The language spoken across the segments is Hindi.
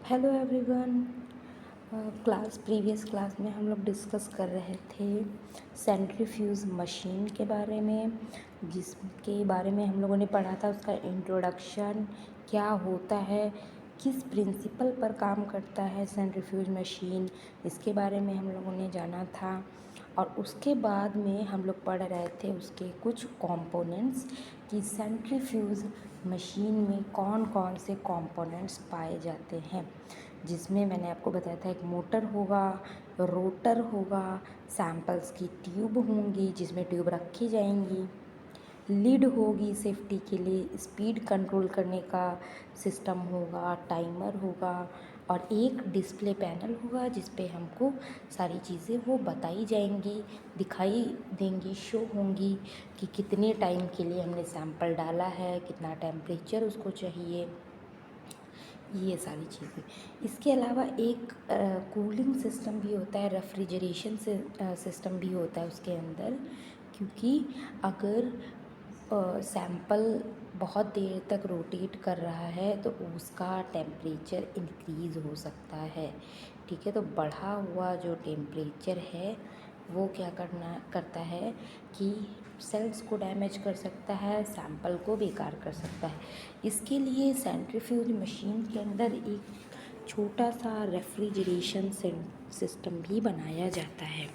Hello everyone. प्रीवियस क्लास में हम लोग डिस्कस कर रहे थे सेंट्रीफ्यूज मशीन के बारे में, जिसके बारे में हम लोगों ने पढ़ा था उसका इंट्रोडक्शन, क्या होता है, किस प्रिंसिपल पर काम करता है सेंट्रीफ्यूज मशीन, इसके बारे में हम लोगों ने जाना था। और उसके बाद में हम लोग पढ़ रहे थे उसके कुछ कंपोनेंट्स कि सेंट्रीफ्यूज मशीन में कौन कौन से कंपोनेंट्स पाए जाते हैं, जिसमें मैंने आपको बताया था एक मोटर होगा, रोटर होगा, सैंपल्स की ट्यूब होंगी जिसमें ट्यूब रखी जाएंगी, लीड होगी सेफ्टी के लिए, स्पीड कंट्रोल करने का सिस्टम होगा, टाइमर होगा और एक डिस्प्ले पैनल होगा जिस पे हमको सारी चीज़ें वो बताई जाएंगी, दिखाई देंगी, शो होंगी कि कितने टाइम के लिए हमने सैंपल डाला है, कितना टेम्परेचर उसको चाहिए, ये सारी चीज़ें। इसके अलावा एक कूलिंग सिस्टम भी होता है, रेफ्रिजरेशन सिस्टम भी होता है उसके अंदर, क्योंकि अगर सैंपल बहुत देर तक रोटेट कर रहा है तो उसका टेम्परेचर इंक्रीज़ हो सकता है। ठीक है, तो बढ़ा हुआ जो टेम्परेचर है वो क्या करता है कि सेल्स को डैमेज कर सकता है, सैंपल को बेकार कर सकता है। इसके लिए सेंट्रीफ्यूज मशीन के अंदर एक छोटा सा रेफ्रिजरेशन सिस्टम भी बनाया जाता है।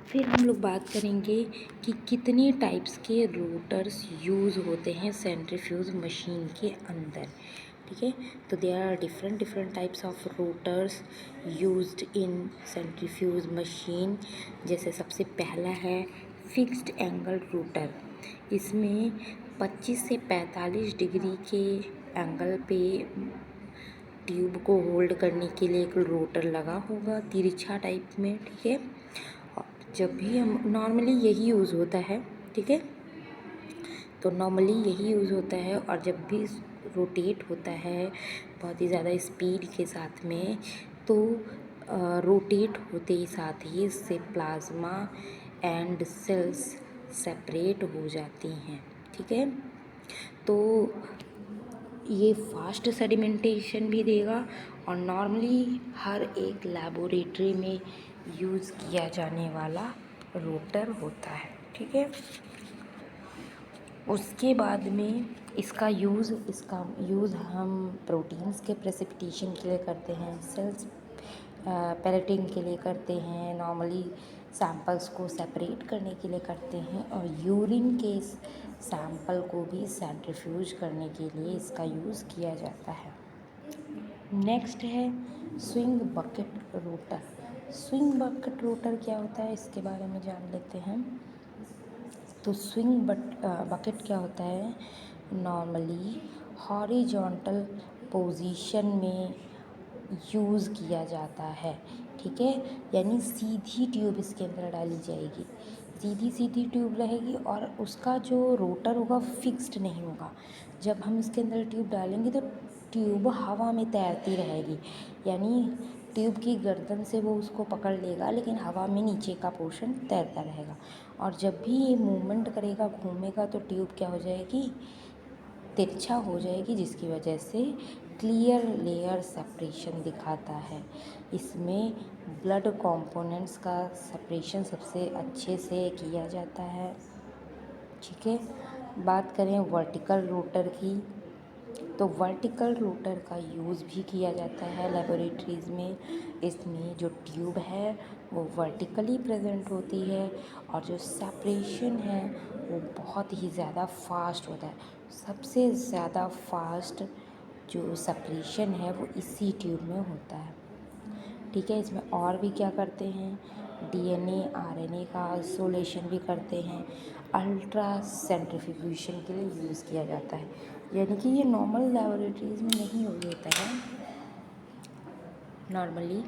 फिर हम लोग बात करेंगे कि कितने टाइप्स के रोटर्स यूज़ होते हैं सेंट्रीफ्यूज मशीन के अंदर। ठीक है, तो there are different types of rotors used in centrifuge machine. जैसे सबसे पहला है फिक्स्ड एंगल रोटर। इसमें 25 से 45 डिग्री के एंगल पे ट्यूब को होल्ड करने के लिए एक रोटर लगा होगा तिरछा टाइप में। ठीक है, जब भी हम नॉर्मली यही यूज़ होता है। ठीक है, तो नॉर्मली यही यूज़ होता है और जब भी रोटेट होता है बहुत ही ज़्यादा स्पीड के साथ में, तो रोटेट होते ही साथ ही इससे प्लाज्मा एंड सेल्स सेपरेट हो जाती हैं। ठीक है, तो ये फास्ट सेडिमेंटेशन भी देगा और नॉर्मली हर एक लैबोरेटरी में यूज़ किया जाने वाला रोटर होता है। ठीक है, उसके बाद में इसका यूज़ हम प्रोटीन्स के प्रेसिपिटेशन के लिए करते हैं, सेल्स पैलेटिंग के लिए करते हैं, नॉर्मली सैंपल्स को सेपरेट करने के लिए करते हैं और यूरिन के सैंपल को भी सेंट्रीफ्यूज करने के लिए इसका यूज़ किया जाता है। नेक्स्ट है swing bucket rotor. Swing bucket rotor क्या होता है इसके बारे में जान लेते हैं। तो स्विंग बकेट क्या होता है, नॉर्मली हॉरिजॉन्टल पोजीशन में यूज़ किया जाता है। ठीक है, यानी सीधी ट्यूब इसके अंदर डाली जाएगी, सीधी ट्यूब रहेगी और उसका जो रोटर होगा फिक्स्ड नहीं होगा। जब हम इसके अंदर ट्यूब डालेंगे तो ट्यूब हवा में तैरती रहेगी, यानी ट्यूब की गर्दन से वो उसको पकड़ लेगा लेकिन हवा में नीचे का पोर्शन तैरता रहेगा। और जब भी ये मूवमेंट करेगा, घूमेगा, तो ट्यूब क्या हो जाएगी, तिरछा हो जाएगी, जिसकी वजह से क्लियर लेयर सेपरेशन दिखाता है। इसमें ब्लड कंपोनेंट्स का सेपरेशन सबसे अच्छे से किया जाता है। ठीक है, बात करें वर्टिकल रोटर की, तो वर्टिकल रोटर का यूज़ भी किया जाता है लेबोरेटरीज़ में। इसमें जो ट्यूब है वो वर्टिकली प्रेजेंट होती है और जो सेपरेशन है वो बहुत ही ज़्यादा फास्ट होता है। सबसे ज़्यादा फास्ट जो सेपरेशन है वो इसी ट्यूब में होता है। ठीक है, इसमें और भी क्या करते हैं, डीएनए आरएनए का आइसोलेशन भी करते हैं, अल्ट्रा सेंट्रीफ्यूगेशन के लिए यूज़ किया जाता है। यानी कि ये नॉर्मल लेबोरेटरीज़ में नहीं यूज़ होता है नॉर्मली।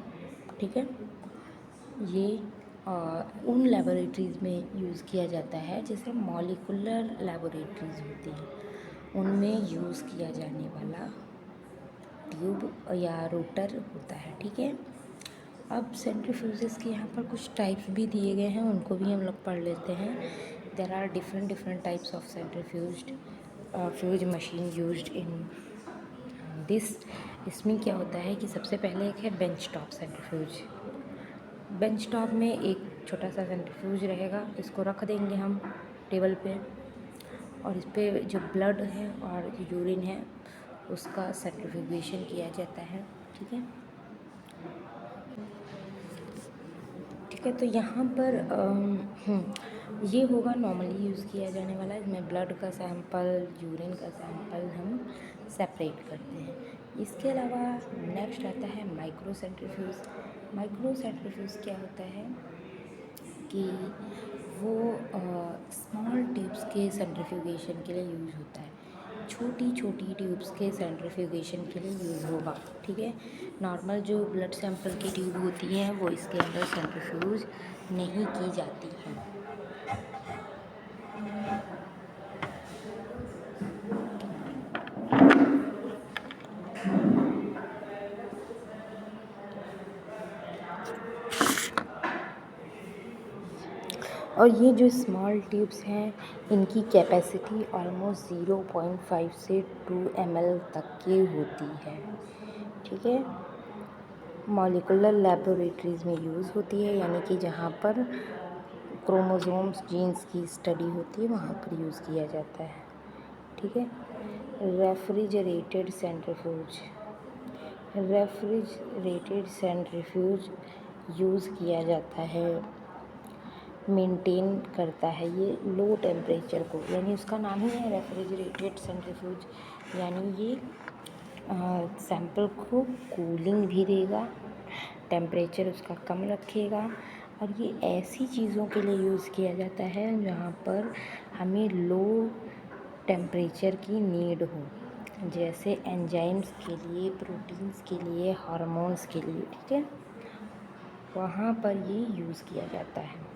ठीक है, ये उन लेबोरेटरीज़ में यूज़ किया जाता है जैसे मॉलिकुलर लेबोरेटरीज़ होती हैं, उनमें यूज़ किया जाने वाला ट्यूब या रोटर होता है। ठीक है, अब सेंट्रीफ्यूजेस के यहाँ पर कुछ टाइप्स भी दिए गए हैं, उनको भी हम लोग पढ़ लेते हैं। There are different types of centrifuge machine used in इसमें क्या होता है कि सबसे पहले एक है bench top centrifuge. Bench top में एक छोटा सा सेंट्रीफ्यूज रहेगा, इसको रख देंगे हम टेबल पे, और इस पे जो ब्लड है और यूरिन है उसका सेंट्रीफ्यूगेशन किया जाता है। ठीक है, ठीक है। तो यहाँ पर ये होगा नॉर्मली यूज़ किया जाने वाला। इसमें ब्लड का सैंपल, यूरिन का सैंपल हम सेपरेट करते हैं। इसके अलावा नेक्स्ट आता है माइक्रो सेंट्रीफ्यूज। माइक्रो सेंट्रीफ्यूज क्या होता है कि वो स्मॉल ट्यूब्स के सेंट्रीफ्यूगेशन के लिए यूज़ होता है। छोटी छोटी ट्यूब्स के सेंट्रीफ्यूगेशन के लिए यूज़ होगा। ठीक है, नॉर्मल जो ब्लड सैंपल की ट्यूब होती हैं वो इसके अंदर सेंट्रीफ्यूज नहीं की जाती हैं। और ये जो स्मॉल ट्यूब्स हैं इनकी कैपेसिटी ऑलमोस्ट 0.5 से 2 ml तक की होती है। ठीक है, मॉलिकुलर लेबोरेटरीज़ में यूज़ होती है, यानी कि जहाँ पर क्रोमोसोम्स जीन्स की स्टडी होती है वहाँ पर यूज़ किया जाता है। ठीक है, refrigerated centrifuge. Refrigerated centrifuge use किया जाता है, मेंटेन करता है ये लो टेम्परेचर को, यानी उसका नाम ही है रेफ्रिजरेटेड सेंट्रीफ्यूज, यानी ये सैंपल को कूलिंग भी देगा, टेम्परेचर उसका कम रखेगा। और ये ऐसी चीज़ों के लिए यूज़ किया जाता है जहाँ पर हमें लो टेम्परेचर की नीड हो, जैसे एंजाइम्स के लिए, प्रोटीन्स के लिए, हार्मोन्स के लिए। ठीक है, वहाँ पर ये यूज़ किया जाता है।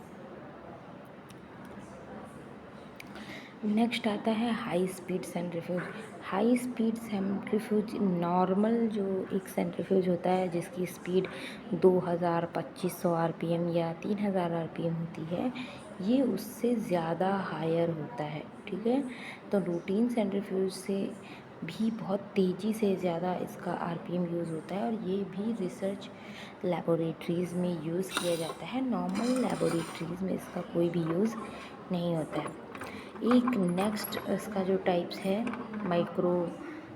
नेक्स्ट आता है high speed centrifuge. High speed centrifuge normal जो एक सेंट्रीफ्यूज होता है जिसकी स्पीड 2500 आरपीएम या 3000 आरपीएम होती है, ये उससे ज़्यादा हायर होता है। ठीक है, तो रूटीन सेंट्रीफ्यूज से भी बहुत तेज़ी से ज़्यादा इसका आरपीएम यूज़ होता है, और ये भी रिसर्च लेबोरेटरीज़ में यूज़ किया जाता है। नॉर्मल लेबोरेटरीज़ में इसका कोई भी यूज़ नहीं होता है। एक नेक्स्ट इसका जो टाइप्स है माइक्रो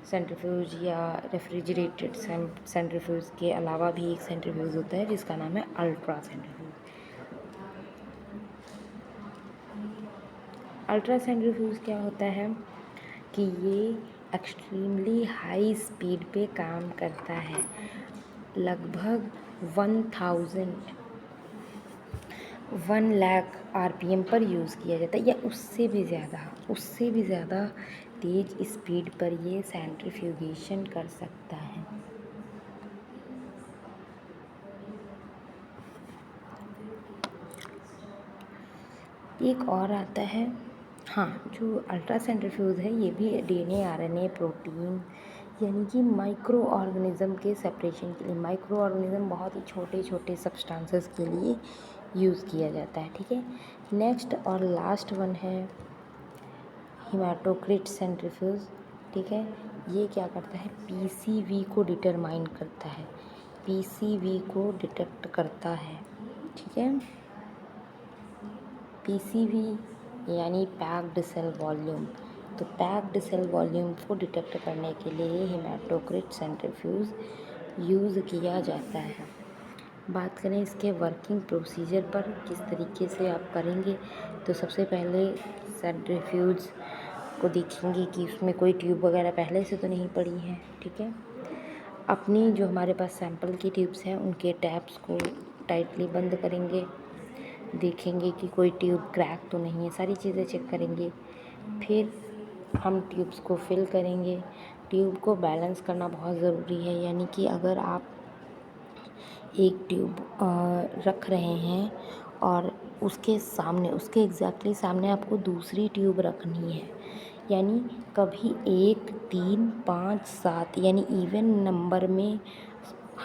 सेंट्रीफ्यूज या रेफ्रिजरेटेड सेंट्रीफ्यूज के अलावा भी एक सेंट्रीफ्यूज होता है जिसका नाम है अल्ट्रा सेंट्रीफ्यूज। अल्ट्रा सेंट्रीफ्यूज क्या होता है कि ये एक्सट्रीमली हाई स्पीड पे काम करता है, लगभग 1 लाख आरपीएम पर यूज़ किया जाता है, या उससे भी ज़्यादा तेज़ स्पीड पर ये सेंट्रीफ्यूगेशन कर सकता है। एक और आता है, हाँ, जो अल्ट्रा सेंट्रीफ्यूज है ये भी डीएनए, आरएनए, प्रोटीन यानी कि माइक्रो ऑर्गेनिज़म के सेपरेशन के लिए, माइक्रो ऑर्गेनिज़म बहुत ही छोटे छोटे सब्सटेंसेस के लिए यूज़ किया जाता है। ठीक है, नेक्स्ट और लास्ट वन है हेमाटोक्रिट सेंट्रीफ्यूज। ठीक है, ये क्या करता है, पीसीवी को डिटरमाइन करता है, पीसीवी को डिटेक्ट करता है। ठीक है, पीसीवी यानी पैक्ड सेल वॉल्यूम, तो पैक्ड सेल वॉल्यूम को डिटेक्ट करने के लिए हेमाटोक्रिट सेंट्रीफ्यूज यूज़ किया जाता है। बात करें इसके वर्किंग प्रोसीजर पर, किस तरीके से आप करेंगे, तो सबसे पहले सेंट्रीफ्यूज को देखेंगे कि उसमें कोई ट्यूब वगैरह पहले से तो नहीं पड़ी है। ठीक है, अपनी जो हमारे पास सैंपल की ट्यूब्स हैं उनके टैप्स को टाइटली बंद करेंगे, देखेंगे कि कोई ट्यूब क्रैक तो नहीं है, सारी चीज़ें चेक करेंगे। फिर हम ट्यूब्स को फिल करेंगे। ट्यूब को बैलेंस करना बहुत ज़रूरी है, यानी कि अगर आप एक ट्यूब रख रहे हैं और उसके सामने, उसके एग्जैक्टली सामने आपको दूसरी ट्यूब रखनी है, यानी कभी 1, 3, 5, 7 यानी इवन नंबर में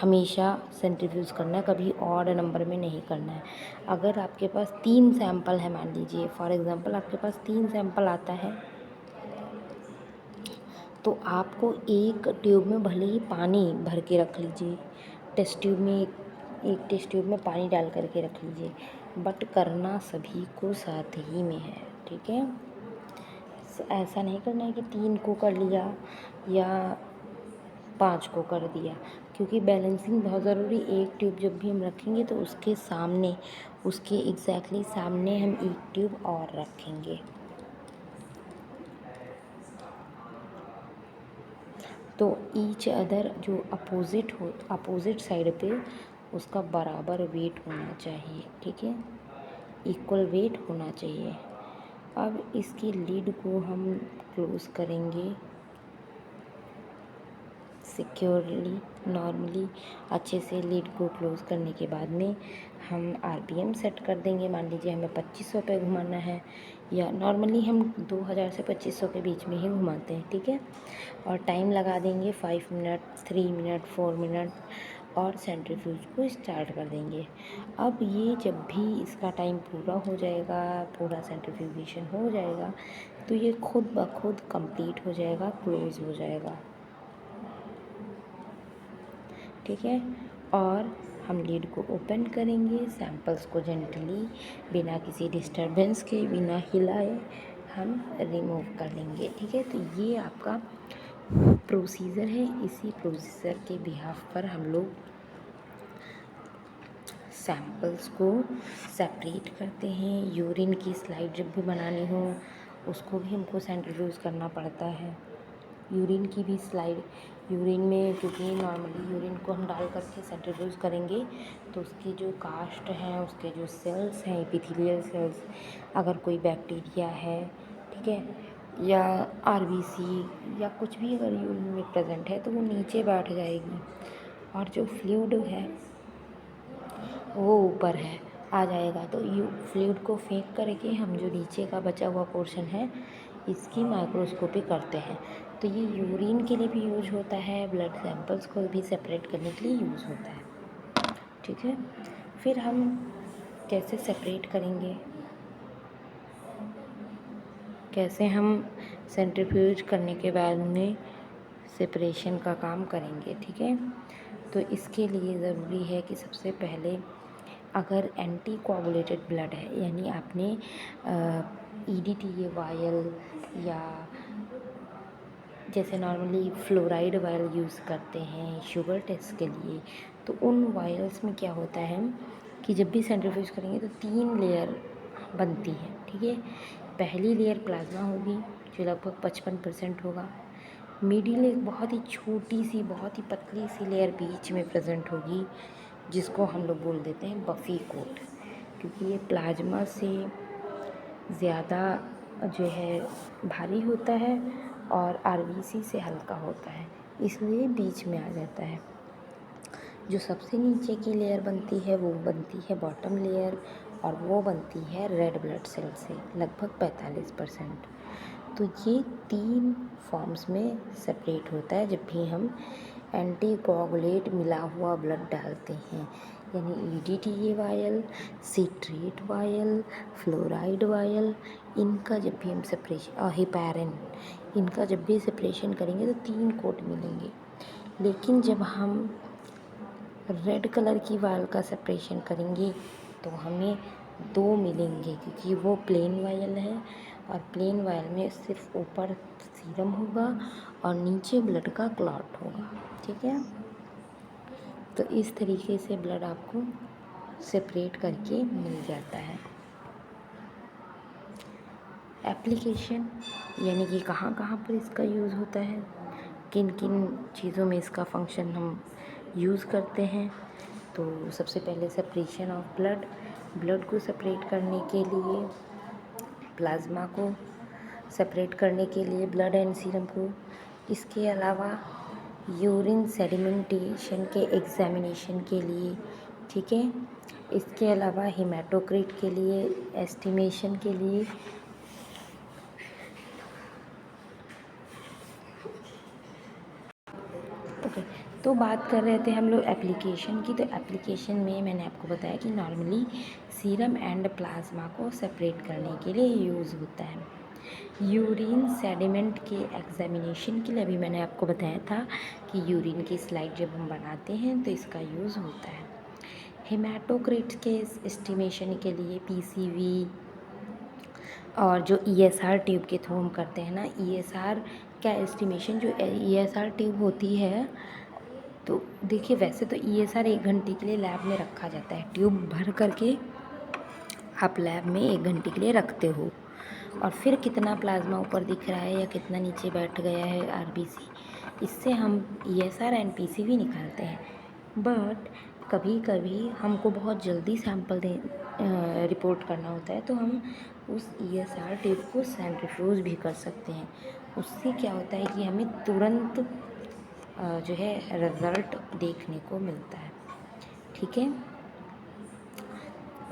हमेशा सेंट्रीफ्यूज करना है, कभी ऑड नंबर में नहीं करना है। अगर आपके पास 3 सैंपल है, मान लीजिए फॉर एग्ज़ाम्पल आपके पास 3 सैंपल आता है, तो आपको एक ट्यूब में भले ही पानी भर के रख लीजिए, टेस्ट ट्यूब में एक टेस्ट ट्यूब में पानी डाल करके रख लीजिए, बट करना सभी को साथ ही में है, ठीक है। ऐसा नहीं करना है कि 3 को कर लिया या 5 को कर दिया, क्योंकि बैलेंसिंग बहुत ज़रूरी। एक ट्यूब जब भी हम रखेंगे तो उसके सामने, उसके एग्जैक्टली सामने हम एक ट्यूब और रखेंगे। तो ईच अदर जो अपोजिट साइड पे उसका बराबर वेट होना चाहिए, ठीक है, इक्वल वेट होना चाहिए। अब इसकी लीड को हम क्लोज़ करेंगे सिक्योरली, नॉर्मली अच्छे से। लीड को क्लोज़ करने के बाद में हम आरपीएम सेट कर देंगे। मान लीजिए हमें 2500 पे घुमाना है, या नॉर्मली हम 2000 से 2500 के बीच में ही घुमाते हैं, ठीक है। और टाइम लगा देंगे 5 मिनट, 3 मिनट, 4 मिनट, और सेंट्रीफ्यूज को स्टार्ट कर देंगे। अब ये जब भी इसका टाइम पूरा हो जाएगा, पूरा सेंट्रीफ्यूगेशन हो जाएगा, तो ये खुद ब खुद कंप्लीट हो जाएगा, क्लोज़ हो जाएगा, ठीक है। और हम लीड को ओपन करेंगे, सैंपल्स को जेंटली बिना किसी डिस्टरबेंस के, बिना हिलाए हम रिमूव कर लेंगे, ठीक है। तो ये आपका प्रोसीजर है। इसी प्रोसीजर के बिहाफ पर हम लोग सैंपल्स को सेपरेट करते हैं। यूरिन की स्लाइड जब भी बनानी हो उसको भी हमको सेंट्रीफ्यूज करना पड़ता है। यूरिन की भी स्लाइड, यूरिन में क्योंकि नॉर्मली यूरिन को हम डाल करके सेंट्रीफ्यूज करेंगे तो उसकी जो कास्ट हैं, उसके जो सेल्स हैं, एपिथेलियल सेल्स, अगर कोई बैक्टीरिया है, ठीक है, या आरबीसी या कुछ भी अगर यूरिन में प्रेजेंट है तो वो नीचे बैठ जाएगी, और जो फ्लूइड है वो ऊपर है आ जाएगा। तो फ्लूइड को फेंक करके हम जो नीचे का बचा हुआ पोर्शन है इसकी माइक्रोस्कोपी करते हैं। तो ये यूरिन के लिए भी यूज होता है, ब्लड सैंपल्स को भी सेपरेट करने के लिए यूज़ होता है, ठीक है। फिर हम कैसे सेपरेट करेंगे, कैसे हम सेंट्रीफ्यूज करने के बाद में सेपरेशन का काम करेंगे, ठीक है। तो इसके लिए ज़रूरी है कि सबसे पहले अगर एंटी कोआगुलेटेड ब्लड है, यानी आपने ईडीटीए वायल या जैसे नॉर्मली फ्लोराइड वायल यूज़ करते हैं शुगर टेस्ट के लिए, तो उन वायल्स में क्या होता है कि जब भी सेंट्रीफ्यूज करेंगे तो 3 लेयर बनती है, ठीक है। पहली लेयर प्लाज्मा होगी जो लगभग 55% होगा। मिडिल एक बहुत ही छोटी सी, बहुत ही पतली सी लेयर बीच में प्रेजेंट होगी जिसको हम लोग बोल देते हैं बफी कोट, क्योंकि ये प्लाज्मा से ज़्यादा जो है भारी होता है और आरबीसी से हल्का होता है, इसलिए बीच में आ जाता है। जो सबसे नीचे की लेयर बनती है वो बनती है बॉटम लेयर, और वो बनती है रेड ब्लड सेल से लगभग 45%। तो ये 3 फॉर्म्स में सेपरेट होता है जब भी हम एंटी कोआगुलेट मिला हुआ ब्लड डालते हैं, यानी EDTA vial, citrate vial, fluoride vial, इनका जब भी हम सेपरेशन, और हेपैरिन, इनका जब भी सेपरेशन करेंगे तो 3 कोट मिलेंगे। लेकिन जब हम रेड कलर की वायल का सेपरेशन करेंगे तो हमें 2 मिलेंगे, क्योंकि वो प्लेन वायल है, और प्लेन वायल में सिर्फ ऊपर सीरम होगा और नीचे ब्लड का क्लॉट होगा, ठीक है। तो इस तरीके से ब्लड आपको सेपरेट करके मिल जाता है। एप्लीकेशन यानी कि कहाँ कहाँ पर इसका यूज़ होता है, किन किन चीज़ों में इसका फंक्शन हम यूज़ करते हैं। तो सबसे पहले सेपरेशन ऑफ ब्लड को सेपरेट करने के लिए, प्लाज्मा को सेपरेट करने के लिए, ब्लड एंड सीरम को। इसके अलावा यूरिन सेडिमेंटेशन के एग्जामिनेशन के लिए, ठीक है। इसके अलावा हेमाटोक्रिट के लिए, एस्टिमेशन के लिए। ओके, तो बात कर रहे थे हम लोग एप्लीकेशन की। तो एप्लीकेशन में मैंने आपको बताया कि नॉर्मली सीरम एंड प्लाज्मा को सेपरेट करने के लिए यूज़ होता है। यूरिन सेडिमेंट के एग्जामिनेशन के लिए अभी मैंने आपको बताया था कि यूरिन की स्लाइड जब हम बनाते हैं तो इसका यूज़ होता है। हेमाटोक्रिट के एस्टिमेशन के लिए पीसीवी और जो ईएसआर ट्यूब के थ्रू हम करते हैं ना, ईएसआर का एस्टिमेशन, जो ईएसआर ट्यूब होती है, तो देखिए वैसे तो ईएसआर 1 घंटे के लिए लैब में रखा जाता है। ट्यूब भर करके आप लैब में 1 घंटे के लिए रखते हो और फिर कितना प्लाज्मा ऊपर दिख रहा है या कितना नीचे बैठ गया है आरबीसी, इससे हम ईएसआर एंड पीसीवी निकालते हैं। बट कभी कभी हमको बहुत जल्दी सैंपल रिपोर्ट करना होता है तो हम उस ईएसआर ट्यूब को सेंट्रीफ्यूज भी कर सकते हैं। उससे क्या होता है कि हमें तुरंत जो है रिज़ल्ट देखने को मिलता है। ठीक है।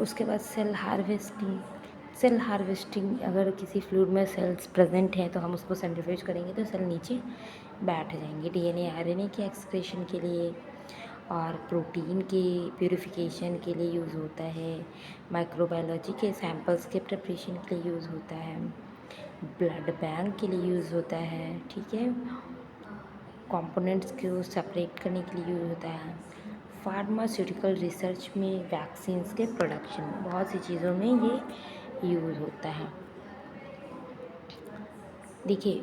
उसके बाद सेल हार्वेस्टिंग, अगर किसी फ्लूइड में सेल्स प्रेजेंट हैं तो हम उसको सेंट्रीफ्यूज करेंगे तो सेल नीचे बैठ जाएंगे। डीएनए आरएनए के एक्सक्रीशन के लिए और प्रोटीन के प्यूरिफिकेशन के लिए यूज़ होता है। माइक्रोबायोलॉजी के सैंपल्स के प्रिपरेशन के लिए यूज़ होता है। ब्लड बैंक के लिए यूज़ होता है। ठीक है। कंपोनेंट्स को सेपरेट करने के लिए यूज़ होता है। फार्मास्यूटिकल रिसर्च में, वैक्सीन्स के प्रोडक्शन में, बहुत सी चीज़ों में ये यूज़ होता है। देखिए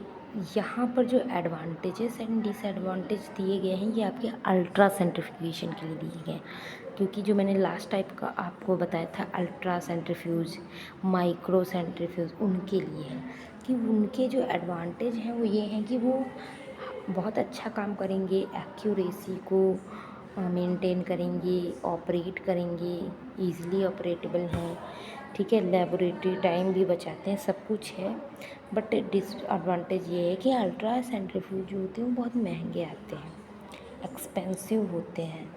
यहाँ पर जो एडवांटेजेस एंड डिसएडवांटेज दिए गए हैं ये आपके अल्ट्रा सेंट्रीफ्यूगेशन के लिए दिए गए हैं, क्योंकि जो मैंने लास्ट टाइप का आपको बताया था अल्ट्रा सेंट्रीफ्यूज, माइक्रो सेंट्रीफ्यूज, उनके लिए है कि उनके जो एडवांटेज हैं वो ये हैं कि वो बहुत अच्छा काम करेंगे, एक्यूरेसी को मेंटेन करेंगे, ऑपरेट करेंगे, ईज़िली ऑपरेटेबल हैं। ठीक है। लेबोरेटरी टाइम भी बचाते हैं, सब कुछ है। बट डिसएडवांटेज ये है कि अल्ट्रा सेंट्रीफ्यूज जो होते हैं वो बहुत महंगे आते हैं, एक्सपेंसिव होते हैं,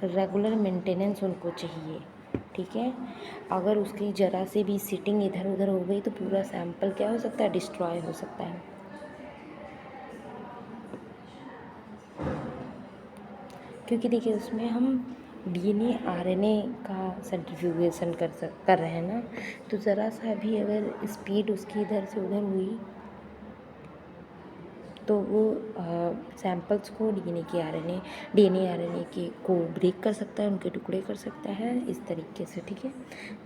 रेगुलर मेंटेनेंस उनको चाहिए। ठीक है। अगर उसकी ज़रा से भी सीटिंग इधर उधर हो गई तो पूरा सैंपल क्या हो सकता है, डिस्ट्रॉय हो सकता है। क्योंकि देखिए उसमें हम डीएनए आरएनए का सेंट्रीफ्यूगेशन कर रहे हैं ना, तो ज़रा सा भी अगर स्पीड उसकी इधर से उधर हुई तो वो सैंपल्स को डीएनए आरएनए के को ब्रेक कर सकता है, उनके टुकड़े कर सकता है इस तरीके से। ठीक है।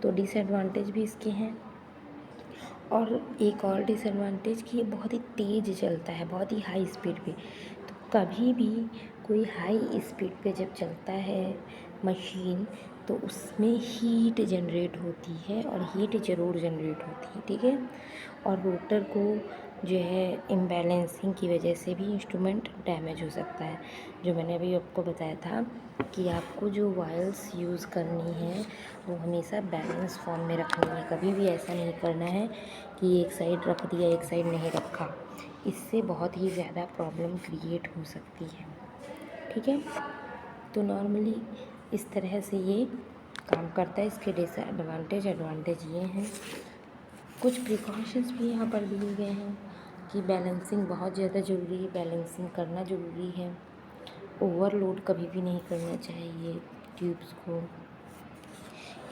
तो डिसएडवांटेज भी इसके हैं। और एक और डिसएडवांटेज कि ये बहुत ही तेज़ चलता है, बहुत ही हाई स्पीड पे। तो कभी भी कोई हाई स्पीड पे जब चलता है मशीन तो उसमें हीट जनरेट होती है और हीट ज़रूर जनरेट होती है। ठीक है। और रोटर को जो है इम्बैलेंसिंग की वजह से भी इंस्ट्रूमेंट डैमेज हो सकता है। जो मैंने अभी आपको बताया था कि आपको जो वायल्स यूज़ करनी है वो हमेशा बैलेंस फॉर्म में रखनी है। कभी भी ऐसा नहीं करना है कि एक साइड रख दिया एक साइड नहीं रखा, इससे बहुत ही ज़्यादा प्रॉब्लम क्रिएट हो सकती है। ठीक है। तो नॉर्मली इस तरह से ये काम करता है। इसके डिसएडवांटेज एडवांटेज ये हैं। कुछ प्रिकॉशंस भी यहाँ पर दिए गए हैं कि बैलेंसिंग बहुत ज़्यादा ज़रूरी है, बैलेंसिंग करना ज़रूरी है। ओवरलोड कभी भी नहीं करना चाहिए ट्यूब्स को।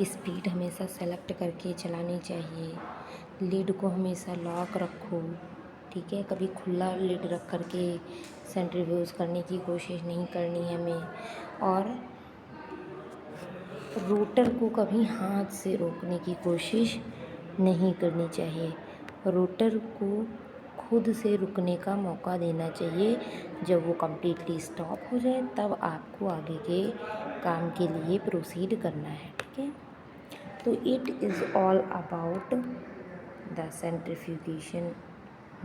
स्पीड हमेशा सेलेक्ट करके चलानी चाहिए। लीड को हमेशा लॉक रखो। ठीक है। कभी खुला लीड रख करके सेंट्रीफ्यूज करने की कोशिश नहीं करनी है हमें। और रोटर को कभी हाथ से रोकने की कोशिश नहीं करनी चाहिए। रोटर को खुद से रुकने का मौका देना चाहिए। जब वो कम्प्लीटली स्टॉप हो जाए तब आपको आगे के काम के लिए प्रोसीड करना है। ठीक है। तो it is all about the centrifugation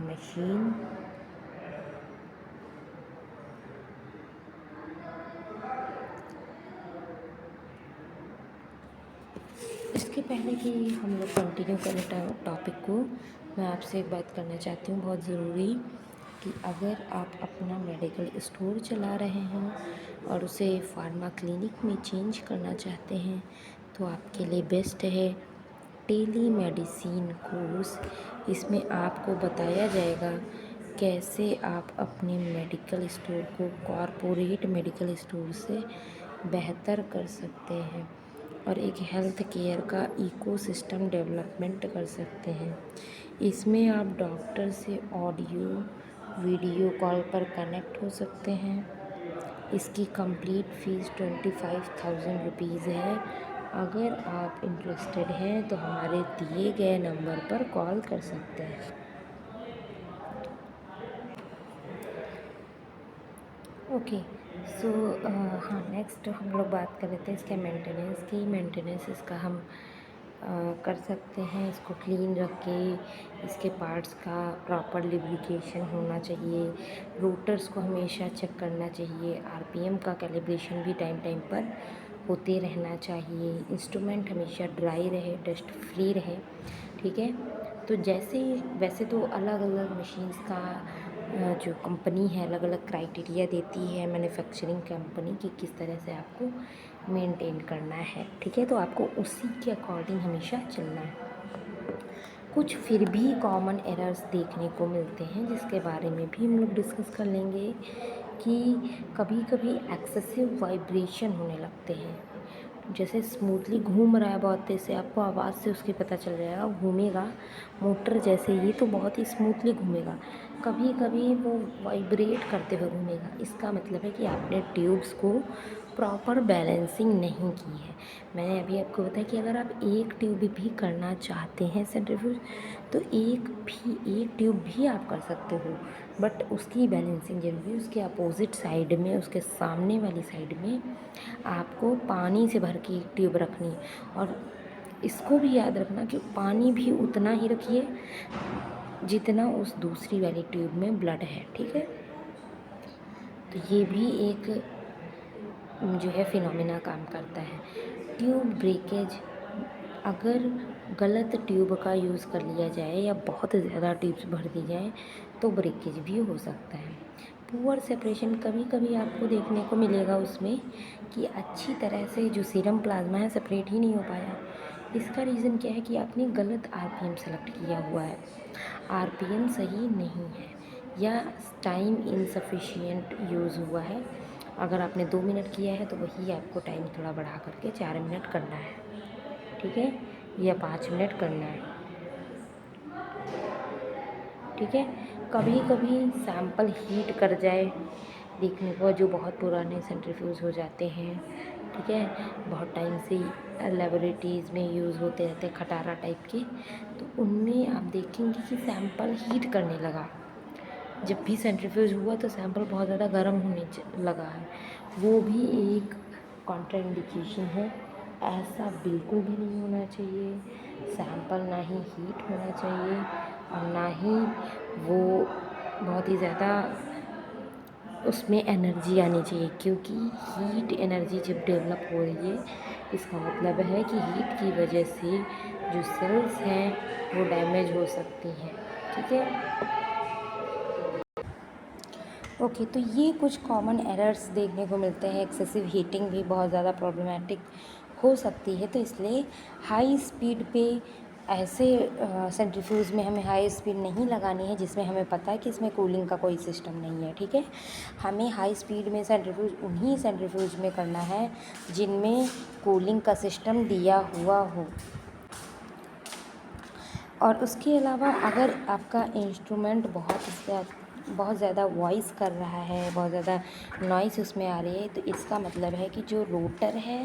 machine. इसके पहले कि हम लोग कंटिन्यू करें टॉपिक को, मैं आपसे एक बात करना चाहती हूँ बहुत ज़रूरी, कि अगर आप अपना मेडिकल स्टोर चला रहे हैं और उसे फार्मा क्लिनिक में चेंज करना चाहते हैं तो आपके लिए बेस्ट है टेली मेडिसिन कोर्स। इसमें आपको बताया जाएगा कैसे आप अपने मेडिकल स्टोर को कॉरपोरेट मेडिकल स्टोर से बेहतर कर सकते हैं। और एक हेल्थ केयर का इकोसिस्टम डेवलपमेंट कर सकते हैं। इसमें आप डॉक्टर से ऑडियो वीडियो कॉल पर कनेक्ट हो सकते हैं। इसकी कंप्लीट फ़ीस 25,000 रुपीज़ है। अगर आप इंटरेस्टेड हैं तो हमारे दिए गए नंबर पर कॉल कर सकते हैं। ओके, सो हाँ, नेक्स्ट हम लोग बात कर लेते हैं इसके मेंटेनेंस की। मेंटेनेंस इसका हम कर सकते हैं। इसको क्लीन रख के इसके पार्ट्स का प्रॉपर लुब्रिकेशन होना चाहिए। रोटर्स को हमेशा चेक करना चाहिए। आरपीएम का कैलिब्रेशन भी टाइम टाइम पर होते रहना चाहिए। इंस्ट्रूमेंट हमेशा ड्राई रहे, डस्ट फ्री रहे, ठीक है। तो जैसे वैसे तो अलग अलग मशीन्स का जो कंपनी है अलग अलग क्राइटेरिया देती है मैन्युफैक्चरिंग कंपनी कि किस तरह से आपको मेंटेन करना है, ठीक है। तो आपको उसी के अकॉर्डिंग हमेशा चलना है। कुछ फिर भी कॉमन एरर्स देखने को मिलते हैं जिसके बारे में भी हम लोग डिस्कस कर लेंगे कि कभी कभी एक्सेसिव वाइब्रेशन होने लगते हैं। जैसे स्मूथली घूम रहा है बहुत तेज़ से, आपको आवाज़ से उसकी पता चल जाएगा, घूमेगा मोटर जैसे ही तो बहुत ही स्मूथली घूमेगा। कभी कभी वो वाइब्रेट करते हुए घूमेगा। इसका मतलब है कि आपने ट्यूब्स को प्रॉपर बैलेंसिंग नहीं की है। मैंने अभी आपको बताया कि अगर आप एक ट्यूब भी करना चाहते हैं सेंट्रीफ्यूज तो एक ट्यूब भी आप कर सकते हो, बट उसकी बैलेंसिंग जरूरी है। उसके अपोजिट साइड में, उसके सामने वाली साइड में आपको पानी से भर के एक ट्यूब रखनी है। और इसको भी याद रखना कि पानी भी उतना ही रखिए जितना उस दूसरी वाली ट्यूब में ब्लड है, ठीक है। तो ये भी एक जो है फिनोमिना काम करता है। ट्यूब ब्रेकेज, अगर गलत ट्यूब का यूज़ कर लिया जाए या बहुत ज़्यादा ट्यूब्स भर दी जाए तो ब्रेकेज भी हो सकता है। पुअर सेपरेशन, कभी कभी आपको देखने को मिलेगा उसमें कि अच्छी तरह से जो सीरम प्लाज्मा है सेपरेट ही नहीं हो पाया। इसका रीज़न क्या है कि आपने गलत आरपीएम सेलेक्ट किया हुआ है, आरपीएम सही नहीं है या टाइम इनसफिशिएंट यूज़ हुआ है। अगर आपने 2 मिनट किया है तो वही आपको टाइम थोड़ा बढ़ा करके 4 मिनट करना है, ठीक है, या 5 मिनट करना है, ठीक है। कभी कभी सैंपल हीट कर जाए देखने को, जो बहुत पुराने सेंट्रीफ्यूज हो जाते हैं, ठीक है, बहुत टाइम से लेबोरेटरीज़ में यूज़ होते रहते हैं खटारा टाइप के, तो उनमें आप देखेंगे कि सैंपल हीट करने लगा। जब भी सेंट्रीफ्यूज हुआ तो सैंपल बहुत ज़्यादा गर्म होने लगा है, वो भी एक कॉन्ट्राइंडिकेशन है। ऐसा बिल्कुल भी नहीं होना चाहिए। सैंपल ना ही हीट होना चाहिए और ना ही वो बहुत ही ज़्यादा उसमें एनर्जी आनी चाहिए, क्योंकि हीट एनर्जी जब डेवलप हो रही है इसका मतलब है कि हीट की वजह से जो सेल्स हैं वो डैमेज हो सकती हैं, ठीक है। ओके, तो ये कुछ कॉमन एरर्स देखने को मिलते हैं। एक्सेसिव हीटिंग भी बहुत ज़्यादा प्रॉब्लमेटिक हो सकती है, तो इसलिए हाई स्पीड पे ऐसे सेंट्रीफ्यूज में हमें हाई स्पीड नहीं लगानी है जिसमें हमें पता है कि इसमें कूलिंग का कोई सिस्टम नहीं है, ठीक है। हमें हाई स्पीड में सेंट्रीफ्यूज उन्हीं सेंट्रीफ्यूज में करना है जिनमें कूलिंग का सिस्टम दिया हुआ हो। और उसके अलावा अगर आपका इंस्ट्रूमेंट बहुत ज़्यादा वॉइस कर रहा है, बहुत ज़्यादा नॉइस उसमें आ रही है, तो इसका मतलब है कि जो रोटर है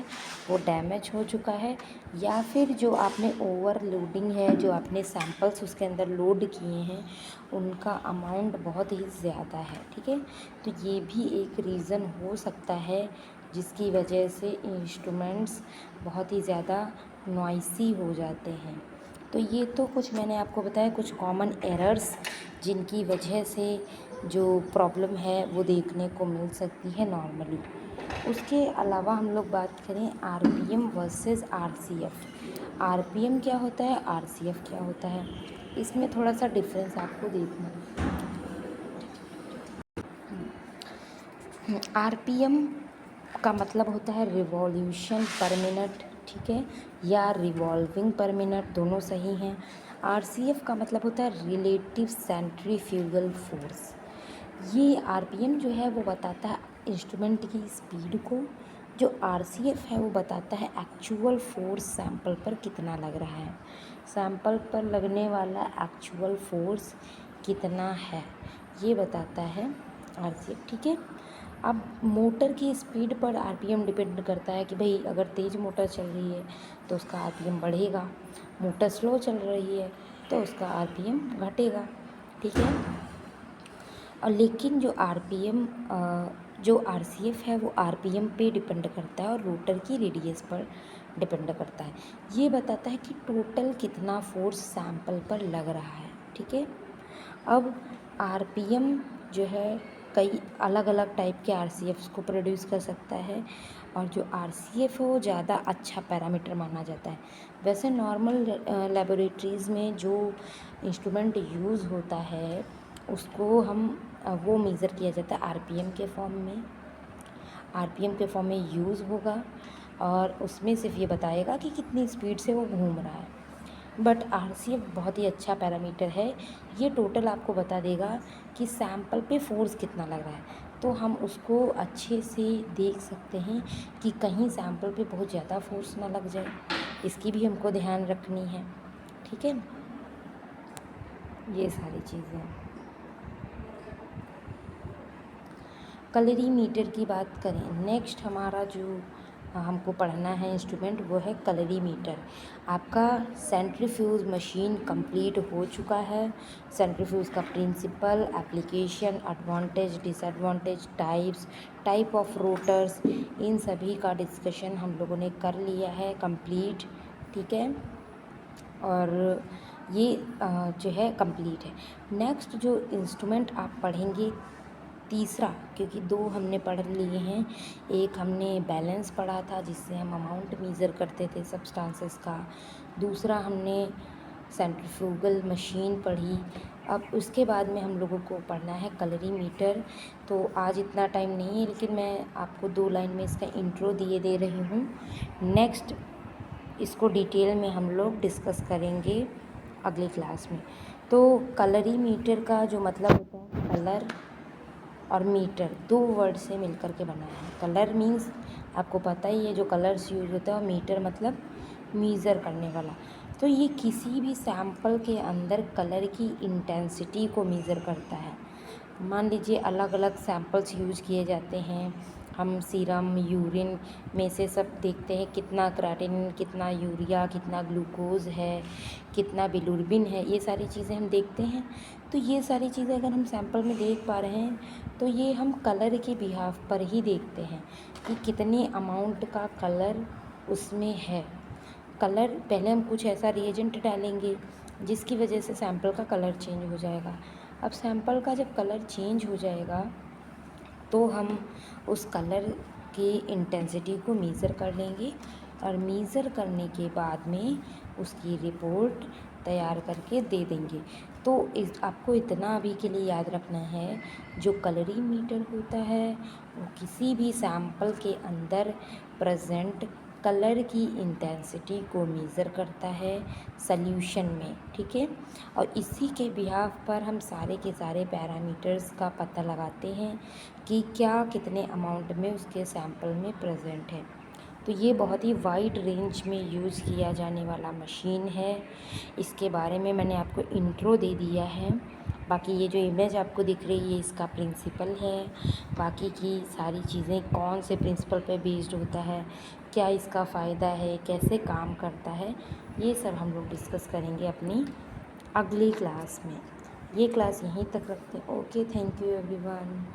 वो डैमेज हो चुका है, या फिर जो आपने ओवरलोडिंग है, जो आपने सैंपल्स उसके अंदर लोड किए हैं उनका अमाउंट बहुत ही ज़्यादा है, ठीक है। तो ये भी एक रीज़न हो सकता है जिसकी वजह से इंस्ट्रूमेंट्स बहुत ही ज़्यादा नॉइसी हो जाते हैं। तो ये तो कुछ मैंने आपको बताया, कुछ कॉमन एरर्स जिनकी वजह से जो प्रॉब्लम है वो देखने को मिल सकती है नॉर्मली। उसके अलावा हम लोग बात करें आरपीएम वर्सेस आरसीएफ। आरपीएम क्या होता है, आरसीएफ क्या होता है, इसमें थोड़ा सा डिफरेंस आपको देखना है। आरपीएम का मतलब होता है रिवॉल्यूशन पर मिनट, ठीक है, या रिवॉल्विंग पर मिनट, दोनों सही हैं। आरसीएफ का मतलब होता है रिलेटिव सेंट्रीफ्यूगल फोर्स। ये आरपीएम जो है वो बताता है इंस्ट्रूमेंट की स्पीड को, जो आरसीएफ है वो बताता है एक्चुअल फोर्स सैंपल पर कितना लग रहा है, सैंपल पर लगने वाला एक्चुअल फोर्स कितना है, ये बताता है आरसीएफ। ठीक है। अब मोटर की स्पीड पर आरपीएम डिपेंड करता है कि भाई अगर तेज़ मोटर चल रही है तो उसका आरपीएम बढ़ेगा, मोटर स्लो चल रही है तो उसका आरपीएम घटेगा। ठीक है। और लेकिन जो आरसीएफ है वो आरपीएम पे डिपेंड करता है और रोटर की रेडियस पर डिपेंड करता है। ये बताता है कि टोटल कितना फोर्स सैंपल पर लग रहा है। ठीक है। अब आरपीएम जो है कई अलग अलग टाइप के आरसीएफ्स को प्रोड्यूस कर सकता है और जो आरसीएफ है वो ज़्यादा अच्छा पैरामीटर माना जाता है। वैसे नॉर्मल लेबोरेटरीज़ में जो इंस्ट्रूमेंट यूज़ होता है उसको वो मेज़र किया जाता है आरपीएम के फॉर्म में यूज़ होगा और उसमें सिर्फ ये बताएगा कि कितनी स्पीड से वो घूम रहा है। बट आरसीएफ बहुत ही अच्छा पैरामीटर है, ये टोटल आपको बता देगा कि सैंपल पे फोर्स कितना लग रहा है, तो हम उसको अच्छे से देख सकते हैं कि कहीं सैंपल पे बहुत ज़्यादा फोर्स ना लग जाए, इसकी भी हमको ध्यान रखनी है। ठीक है। ये सारी चीज़ें। कलरीमीटर की बात करें, नेक्स्ट हमारा जो हमको पढ़ना है इंस्ट्रूमेंट वो है कलरीमीटर। आपका सेंट्रीफ्यूज मशीन कंप्लीट हो चुका है। सेंट्रीफ्यूज का principle, application, advantage, disadvantage, type of rotors, इन सभी का डिस्कशन हम लोगों ने कर लिया है कंप्लीट। ठीक है। और ये जो है कंप्लीट है। नेक्स्ट जो इंस्ट्रूमेंट आप पढ़ेंगे तीसरा, क्योंकि दो हमने पढ़ लिए हैं, एक हमने बैलेंस पढ़ा था जिससे हम अमाउंट मेज़र करते थे सब्सटेंसेस का, दूसरा हमने सेंट्रीफ्यूगल मशीन पढ़ी। अब उसके बाद में हम लोगों को पढ़ना है कलरीमीटर। तो आज इतना टाइम नहीं है लेकिन मैं आपको 2 लाइन में इसका इंट्रो दिए दे रही हूँ। नेक्स्ट इसको डिटेल में हम लोग डिस्कस करेंगे अगली क्लास में। तो कलरीमीटर का जो मतलब होता है, कलर और मीटर 2 वर्ड से मिलकर के बना है। कलर मीन्स आपको पता ही है जो कलर्स यूज होता है, और मीटर मतलब मीज़र करने वाला। तो ये किसी भी सैंपल के अंदर कलर की इंटेंसिटी को मीज़र करता है। मान लीजिए अलग अलग सैंपल्स यूज किए जाते हैं, हम सीरम, यूरिन में से सब देखते हैं कितना क्रेटिनिन, कितना यूरिया, कितना ग्लूकोज है, कितना बिलिरुबिन है, ये सारी चीज़ें हम देखते हैं। तो ये सारी चीज़ें अगर हम सैंपल में देख पा रहे हैं तो ये हम कलर के बिहाफ पर ही देखते हैं कि कितने अमाउंट का कलर उसमें है। कलर पहले हम कुछ ऐसा रिएजेंट डालेंगे जिसकी वजह से सैंपल का कलर चेंज हो जाएगा। अब सैंपल का जब कलर चेंज हो जाएगा तो हम उस कलर की इंटेंसिटी को मेज़र कर लेंगे और मेज़र करने के बाद में उसकी रिपोर्ट तैयार करके दे देंगे। तो आपको इतना अभी के लिए याद रखना है, जो कलरीमीटर होता है वो किसी भी सैंपल के अंदर प्रेजेंट कलर की इंटेंसिटी को मेज़र करता है सॉल्यूशन में। ठीक है। और इसी के बिहाफ पर हम सारे के सारे पैरामीटर्स का पता लगाते हैं कि क्या कितने अमाउंट में उसके सैंपल में प्रेजेंट है। तो ये बहुत ही वाइड रेंज में यूज़ किया जाने वाला मशीन है। इसके बारे में मैंने आपको इंट्रो दे दिया है। बाकी ये जो इमेज आपको दिख रही है इसका प्रिंसिपल है, बाकी की सारी चीज़ें कौन से प्रिंसिपल पे बेस्ड होता है, क्या इसका फ़ायदा है, कैसे काम करता है, ये सब हम लोग डिस्कस करेंगे अपनी अगली क्लास में। ये क्लास यहीं तक रखते हैं। Okay, thank you everyone.